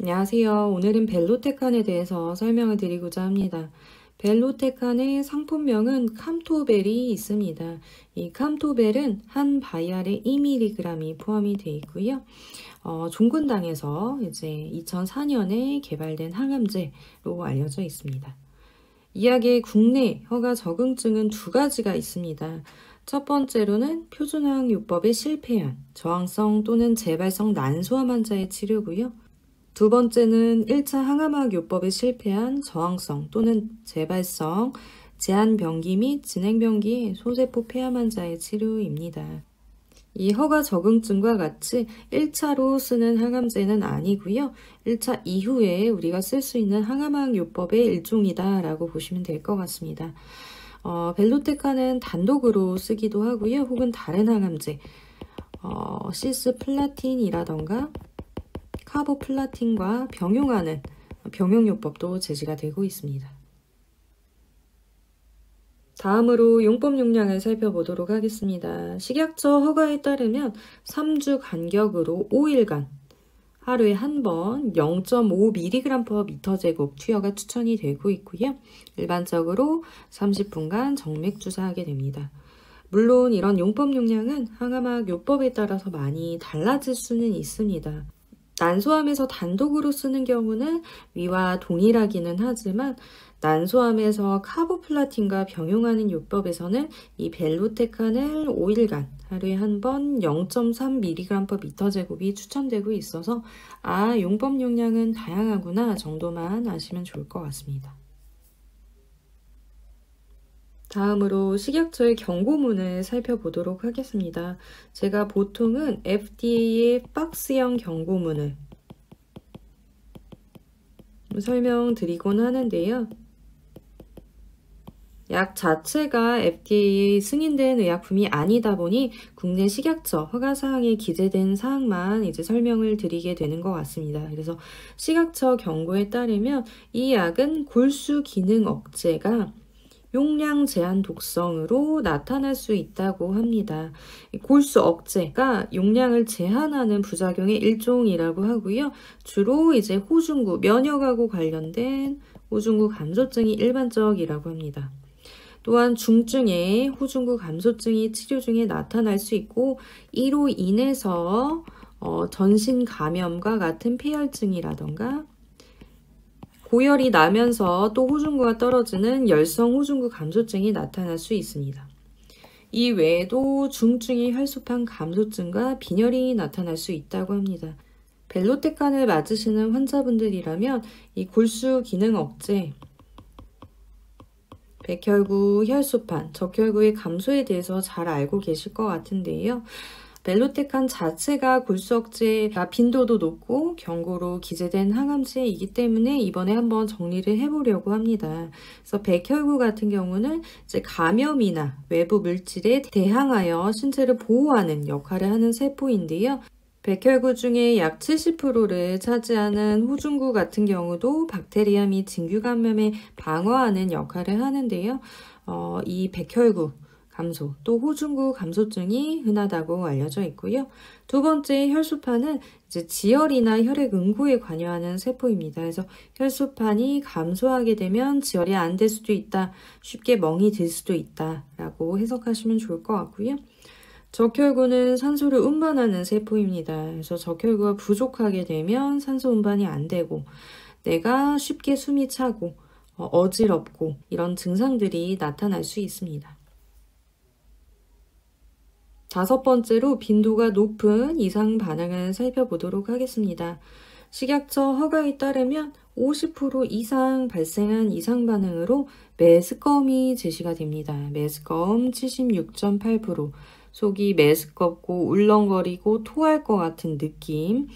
안녕하세요. 오늘은 벨로테칸에 대해서 설명을 드리고자 합니다. 벨로테칸의 상품명은 캄토벨이 있습니다. 이 캄토벨은 한 바이알에 2mg이 포함이 되어 있고요. 종근당에서 이제 2004년에 개발된 항암제로 알려져 있습니다. 이 약의 국내 허가 적응증은 두 가지가 있습니다. 첫 번째로는 표준항암요법에 실패한 저항성 또는 재발성 난소암 환자의 치료고요. 두 번째는 1차 항암학요법에 실패한 저항성 또는 재발성, 제한병기 및 진행병기 소세포 폐암 환자의 치료입니다. 이 허가 적응증과 같이 1차로 쓰는 항암제는 아니고요. 1차 이후에 우리가 쓸 수 있는 항암학요법의 일종이다 라고 보시면 될 것 같습니다. 벨로테칸은 단독으로 쓰기도 하고요. 혹은 다른 항암제, 시스플라틴이라던가 카보플라틴과 병용하는 병용요법도 제시가 되고 있습니다. 다음으로 용법 용량을 살펴보도록 하겠습니다. 식약처 허가에 따르면 3주 간격으로 5일간 하루에 한 번 0.5mg/m제곱 투여가 추천이 되고 있고요. 일반적으로 30분간 정맥 주사하게 됩니다. 물론 이런 용법 용량은 항암학 요법에 따라서 많이 달라질 수는 있습니다. 난소암에서 단독으로 쓰는 경우는 위와 동일하기는 하지만 난소암에서 카보플라틴과 병용하는 요법에서는 이 벨로테칸을 5일간 하루에 한 번 0.3mg/m제곱이 추천되고 있어서 용법 용량은 다양하구나 정도만 아시면 좋을 것 같습니다. 다음으로 식약처의 경고문을 살펴보도록 하겠습니다. 제가 보통은 FDA의 박스형 경고문을 설명드리곤 하는데요. 약 자체가 FDA 승인된 의약품이 아니다 보니 국내 식약처 허가사항에 기재된 사항만 이제 설명을 드리게 되는 것 같습니다. 그래서 식약처 경고에 따르면 이 약은 골수 기능 억제가 용량 제한 독성으로 나타날 수 있다고 합니다. 골수 억제가 용량을 제한하는 부작용의 일종이라고 하고요. 주로 이제 호중구, 면역하고 관련된 호중구 감소증이 일반적이라고 합니다. 또한 중증의 호중구 감소증이 치료 중에 나타날 수 있고 이로 인해서 전신 감염과 같은 폐혈증이라던가 고열이 나면서 또 호중구가 떨어지는 열성 호중구 감소증이 나타날 수 있습니다. 이 외에도 중증의 혈소판 감소증과 빈혈이 나타날 수 있다고 합니다. 벨로테칸을 맞으시는 환자분들이라면 이 골수 기능 억제, 백혈구, 혈소판, 적혈구의 감소에 대해서 잘 알고 계실 것 같은데요. 벨로테칸 자체가 골수 억제가 빈도도 높고 경고로 기재된 항암제이기 때문에 이번에 한번 정리를 해보려고 합니다. 그래서 백혈구 같은 경우는 이제 감염이나 외부 물질에 대항하여 신체를 보호하는 역할을 하는 세포인데요. 백혈구 중에 약 70%를 차지하는 호중구 같은 경우도 박테리아 및 진규 감염에 방어하는 역할을 하는데요. 이 백혈구 감소, 또 호중구 감소증이 흔하다고 알려져 있고요. 두 번째 혈소판은 이제 지혈이나 혈액 응고에 관여하는 세포입니다. 그래서 혈소판이 감소하게 되면 지혈이 안 될 수도 있다, 쉽게 멍이 들 수도 있다라고 해석하시면 좋을 것 같고요. 적혈구는 산소를 운반하는 세포입니다. 그래서 적혈구가 부족하게 되면 산소 운반이 안 되고 내가 쉽게 숨이 차고 어지럽고 이런 증상들이 나타날 수 있습니다. 다섯 번째로 빈도가 높은 이상 반응을 살펴보도록 하겠습니다. 식약처 허가에 따르면 50% 이상 발생한 이상 반응으로 메스꺼움이 제시가 됩니다. 메스꺼움 76.8%, 속이 메스껍고 울렁거리고 토할 것 같은 느낌,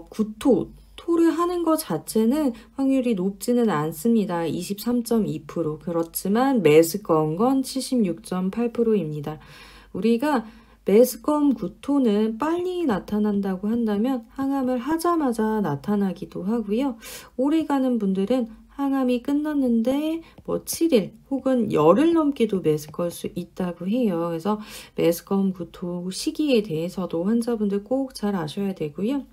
구토, 토를 하는 것 자체는 확률이 높지는 않습니다. 23.2%. 그렇지만 메스꺼운 건 76.8%입니다. 우리가 메스꺼움 구토는 빨리 나타난다고 한다면 항암을 하자마자 나타나기도 하고요. 오래가는 분들은 항암이 끝났는데 7일 혹은 열흘 넘게도 메스꺼울 수 있다고 해요. 그래서 메스꺼움 구토 시기에 대해서도 환자분들 꼭 잘 아셔야 되고요.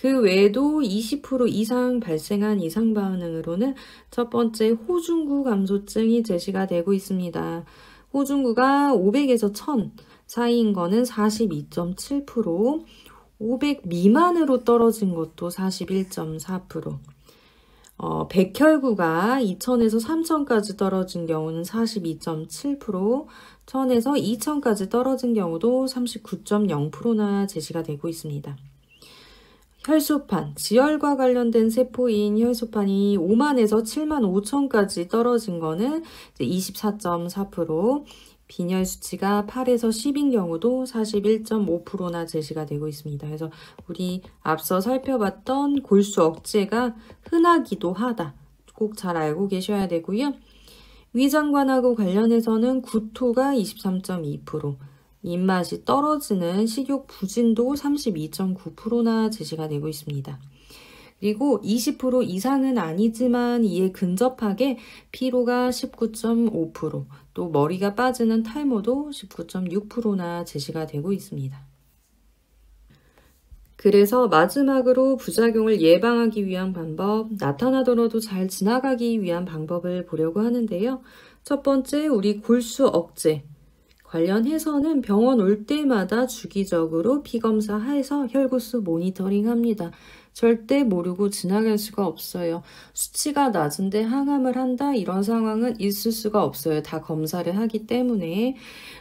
그 외에도 20% 이상 발생한 이상 반응으로는 첫 번째 호중구 감소증이 제시가 되고 있습니다. 호중구가 500에서 1000 사이인 거는 42.7%, 500 미만으로 떨어진 것도 41.4%, 백혈구가 2000에서 3000까지 떨어진 경우는 42.7%, 1000에서 2000까지 떨어진 경우도 39.0%나 제시가 되고 있습니다. 혈소판, 지혈과 관련된 세포인 혈소판이 5만에서 7만 5천까지 떨어진 거는 24.4%, 빈혈 수치가 8에서 10인 경우도 41.5%나 제시가 되고 있습니다. 그래서 우리 앞서 살펴봤던 골수 억제가 흔하기도 하다. 꼭 잘 알고 계셔야 되고요. 위장관하고 관련해서는 구토가 23.2%, 입맛이 떨어지는 식욕 부진도 32.9%나 제시가 되고 있습니다. 그리고 20% 이상은 아니지만 이에 근접하게 피로가 19.5%, 또 머리가 빠지는 탈모도 19.6%나 제시가 되고 있습니다. 그래서 마지막으로 부작용을 예방하기 위한 방법, 나타나더라도 잘 지나가기 위한 방법을 보려고 하는데요. 첫 번째, 우리 골수 억제 관련해서는 병원 올 때마다 주기적으로 피검사해서 혈구수 모니터링 합니다. 절대 모르고 지나갈 수가 없어요. 수치가 낮은데 항암을 한다? 이런 상황은 있을 수가 없어요. 다 검사를 하기 때문에.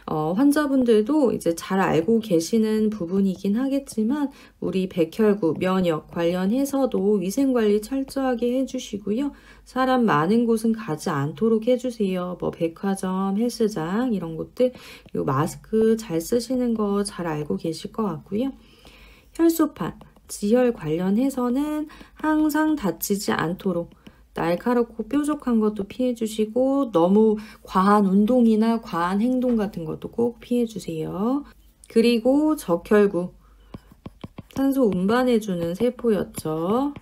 환자분들도 이제 잘 알고 계시는 부분이긴 하겠지만 우리 백혈구, 면역 관련해서도 위생관리 철저하게 해주시고요. 사람 많은 곳은 가지 않도록 해주세요. 뭐 백화점, 헬스장 이런 곳들, 요 마스크 잘 쓰시는 거 잘 알고 계실 것 같고요. 혈소판, 지혈 관련해서는 항상 다치지 않도록 날카롭고 뾰족한 것도 피해 주시고 너무 과한 운동이나 과한 행동 같은 것도 꼭 피해 주세요. 그리고 적혈구, 산소 운반해주는 세포였죠.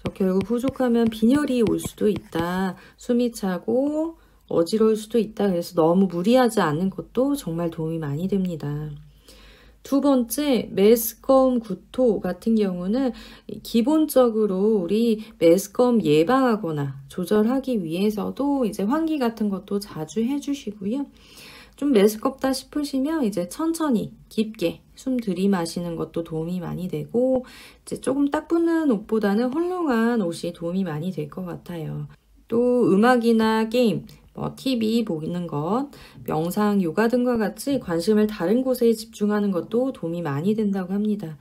적혈구 부족하면 빈혈이 올 수도 있다. 숨이 차고 어지러울 수도 있다. 그래서 너무 무리하지 않는 것도 정말 도움이 많이 됩니다. 두 번째, 메스꺼움 구토 같은 경우는 기본적으로 우리 메스꺼움 예방하거나 조절하기 위해서도 이제 환기 같은 것도 자주 해주시고요. 좀 메스껍다 싶으시면 이제 천천히 깊게 숨 들이마시는 것도 도움이 많이 되고, 이제 조금 딱 붙는 옷보다는 헐렁한 옷이 도움이 많이 될 것 같아요. 또 음악이나 게임, TV 보는 것, 명상, 요가 등과 같이 관심을 다른 곳에 집중하는 것도 도움이 많이 된다고 합니다.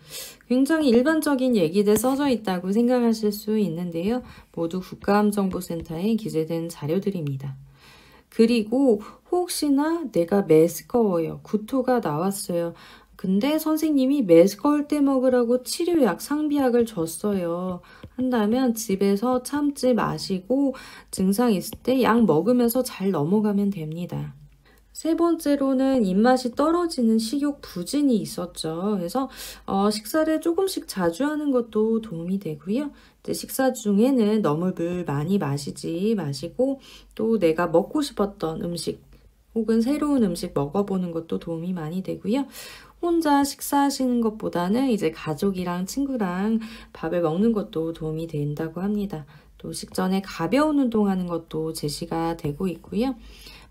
굉장히 일반적인 얘기들 써져 있다고 생각하실 수 있는데요. 모두 국가암정보센터에 기재된 자료들입니다. 그리고 혹시나 내가 메스꺼워요. 구토가 나왔어요. 근데 선생님이 메스꺼울 때 먹으라고 치료약, 상비약을 줬어요. 한다면 집에서 참지 마시고 증상 있을 때 약 먹으면서 잘 넘어가면 됩니다. 세 번째로는 입맛이 떨어지는 식욕 부진이 있었죠. 그래서 식사를 조금씩 자주 하는 것도 도움이 되고요. 이제 식사 중에는 너무 물 많이 마시지 마시고 또 내가 먹고 싶었던 음식 혹은 새로운 음식 먹어보는 것도 도움이 많이 되고요. 혼자 식사하시는 것보다는 이제 가족이랑 친구랑 밥을 먹는 것도 도움이 된다고 합니다. 또 식전에 가벼운 운동하는 것도 제시가 되고 있고요.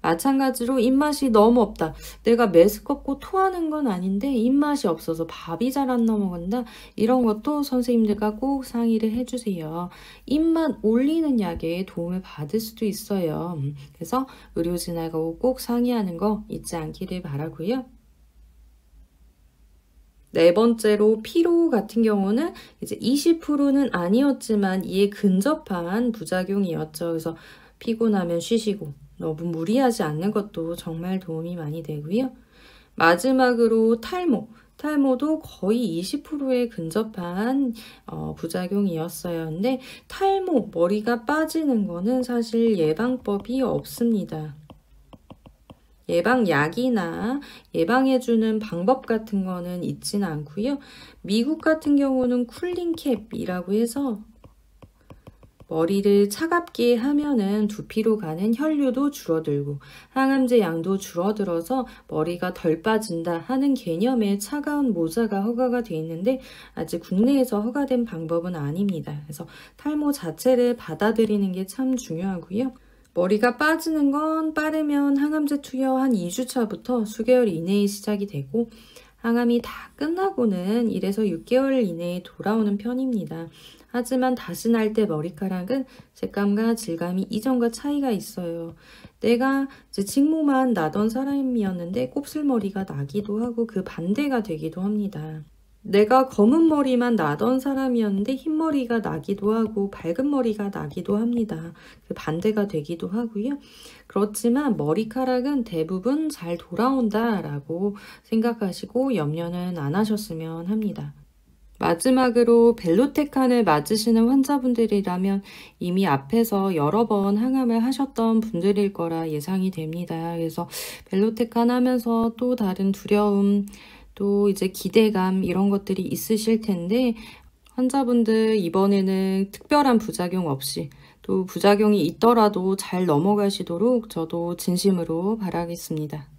마찬가지로 입맛이 너무 없다. 내가 메스껍고 토하는 건 아닌데 입맛이 없어서 밥이 잘 안 넘어간다. 이런 것도 선생님들과 꼭 상의를 해주세요. 입맛 올리는 약에 도움을 받을 수도 있어요. 그래서 의료진하고 꼭 상의하는 거 잊지 않기를 바라고요. 네 번째로 피로 같은 경우는 이제 20%는 아니었지만 이에 근접한 부작용이었죠. 그래서 피곤하면 쉬시고 너무 무리하지 않는 것도 정말 도움이 많이 되고요. 마지막으로 탈모도 거의 20%에 근접한 부작용이었어요. 근데 탈모, 머리가 빠지는 거는 사실 예방법이 없습니다. 예방약이나 예방해주는 방법 같은 거는 있지는 않고요. 미국 같은 경우는 쿨링캡이라고 해서 머리를 차갑게 하면은 두피로 가는 혈류도 줄어들고 항암제 양도 줄어들어서 머리가 덜 빠진다 하는 개념의 차가운 모자가 허가가 돼 있는데 아직 국내에서 허가된 방법은 아닙니다. 그래서 탈모 자체를 받아들이는 게 참 중요하고요. 머리가 빠지는 건 빠르면 항암제 투여 한 2주 차부터 수개월 이내에 시작이 되고 항암이 다 끝나고는 1에서 6개월 이내에 돌아오는 편입니다. 하지만 다시 날 때 머리카락은 색감과 질감이 이전과 차이가 있어요. 내가 이제 직모만 나던 사람이었는데 곱슬머리가 나기도 하고 그 반대가 되기도 합니다. 내가 검은 머리만 나던 사람이었는데 흰머리가 나기도 하고 밝은 머리가 나기도 합니다. 그 반대가 되기도 하고요. 그렇지만 머리카락은 대부분 잘 돌아온다라고 생각하시고 염려는 안 하셨으면 합니다. 마지막으로 벨로테칸을 맞으시는 환자분들이라면 이미 앞에서 여러 번 항암을 하셨던 분들일 거라 예상이 됩니다. 그래서 벨로테칸 하면서 또 다른 두려움, 또 이제 기대감 이런 것들이 있으실 텐데 환자분들 이번에는 특별한 부작용 없이 또 부작용이 있더라도 잘 넘어가시도록 저도 진심으로 바라겠습니다.